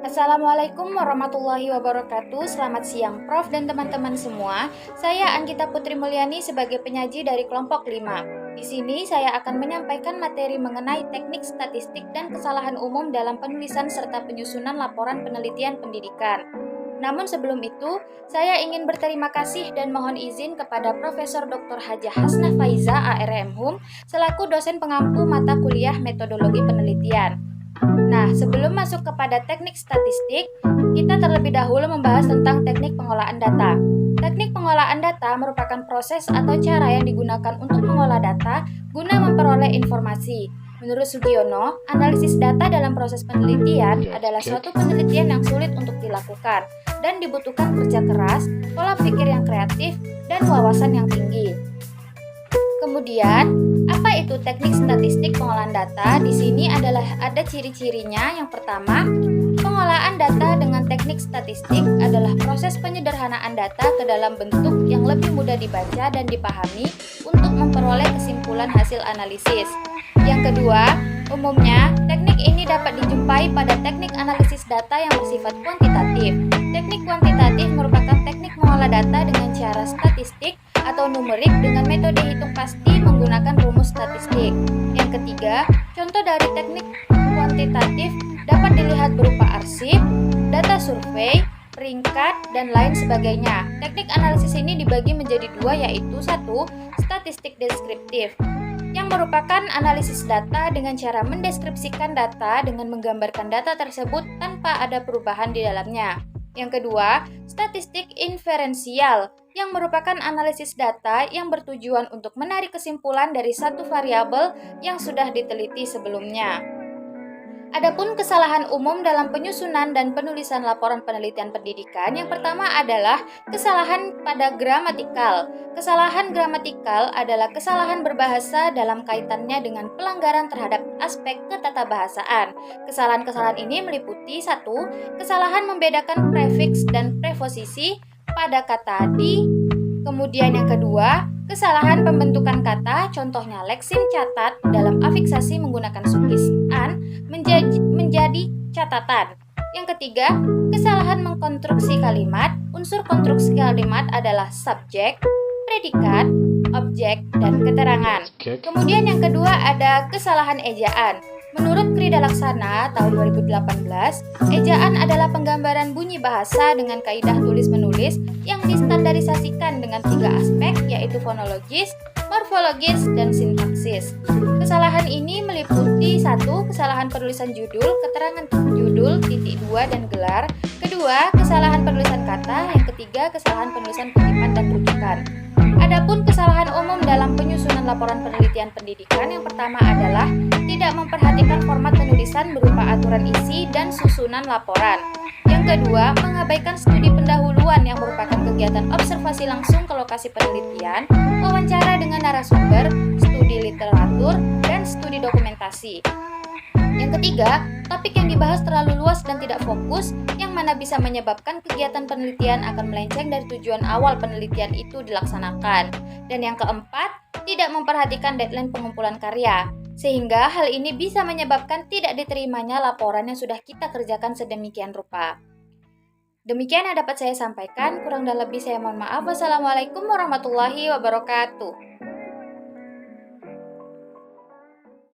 Assalamualaikum warahmatullahi wabarakatuh. Selamat siang Prof dan teman-teman semua. Saya Anggita Putri Mulyani sebagai penyaji dari kelompok 5. Di sini saya akan menyampaikan materi mengenai teknik statistik dan kesalahan umum dalam penulisan serta penyusunan laporan penelitian pendidikan. Namun sebelum itu, saya ingin berterima kasih dan mohon izin kepada Profesor Dr. Hajah Hasnah Faiza ARM Hum selaku dosen pengampu mata kuliah metodologi penelitian. Nah, sebelum masuk kepada teknik statistik, kita terlebih dahulu membahas tentang teknik pengolahan data. Teknik pengolahan data merupakan proses atau cara yang digunakan untuk mengolah data guna memperoleh informasi. Menurut Sugiono, analisis data dalam proses penelitian adalah suatu penelitian yang sulit untuk dilakukan dan dibutuhkan kerja keras, pola pikir yang kreatif, dan wawasan yang tinggi. Kemudian, apa itu teknik statistik pengolahan data? Di sini ada ciri-cirinya. Yang pertama, pengolahan data dengan teknik statistik adalah proses penyederhanaan data ke dalam bentuk yang lebih mudah dibaca dan dipahami untuk memperoleh kesimpulan hasil analisis. Yang kedua, umumnya teknik ini dapat dijumpai pada teknik analisis data yang bersifat kuantitatif. Teknik kuantitatif merupakan teknik mengolah data dengan cara statistik atau numerik dengan metode hitung pasti menggunakan rumus statistik. Yang ketiga, contoh dari teknik kuantitatif dapat dilihat berupa arsip, data survei, peringkat, dan lain sebagainya. Teknik analisis ini dibagi menjadi dua, yaitu satu, statistik deskriptif, yang merupakan analisis data dengan cara mendeskripsikan data dengan menggambarkan data tersebut tanpa ada perubahan di dalamnya. Yang kedua, statistik inferensial, yang merupakan analisis data yang bertujuan untuk menarik kesimpulan dari satu variabel yang sudah diteliti sebelumnya. Adapun kesalahan umum dalam penyusunan dan penulisan laporan penelitian pendidikan, yang pertama adalah kesalahan pada gramatikal. Kesalahan gramatikal adalah kesalahan berbahasa dalam kaitannya dengan pelanggaran terhadap aspek ketatabahasaan. Kesalahan-kesalahan ini meliputi satu, kesalahan membedakan prefiks dan preposisi pada kata di. Kemudian yang kedua, kesalahan pembentukan kata, contohnya leksin catat dalam afiksasi menggunakan sufix an menjadi catatan. Yang ketiga, kesalahan mengkonstruksi kalimat. Unsur konstruksi kalimat adalah subjek, predikat, objek, dan keterangan. Kemudian yang kedua ada kesalahan ejaan. Menurut Krida Laksana tahun 2018, ejaan adalah penggambaran bunyi bahasa dengan kaidah tulis-menulis yang distandarisasikan dengan 3 aspek, yaitu fonologis, morfologis, dan sintaksis. Kesalahan ini meliputi 1. Kesalahan penulisan judul, keterangan judul, titik 2, dan gelar. Kedua, kesalahan penulisan kata. Yang ketiga, kesalahan penulisan kutipan dan rujukan. Adapun kesalahan umum dalam penyusunan laporan penelitian pendidikan, yang pertama adalah tidak memperhatikan format penulisan berupa aturan isi dan susunan laporan. Yang kedua, mengabaikan studi pendahuluan yang merupakan kegiatan observasi langsung ke lokasi penelitian, wawancara dengan narasumber, studi literatur, dan studi dokumentasi. Yang ketiga, topik yang dibahas terlalu luas dan tidak fokus, yang mana bisa menyebabkan kegiatan penelitian akan melenceng dari tujuan awal penelitian itu dilaksanakan. Dan yang keempat, tidak memperhatikan deadline pengumpulan karya, sehingga hal ini bisa menyebabkan tidak diterimanya laporan yang sudah kita kerjakan sedemikian rupa. Demikian yang dapat saya sampaikan, kurang dan lebih saya mohon maaf. Wassalamualaikum warahmatullahi wabarakatuh.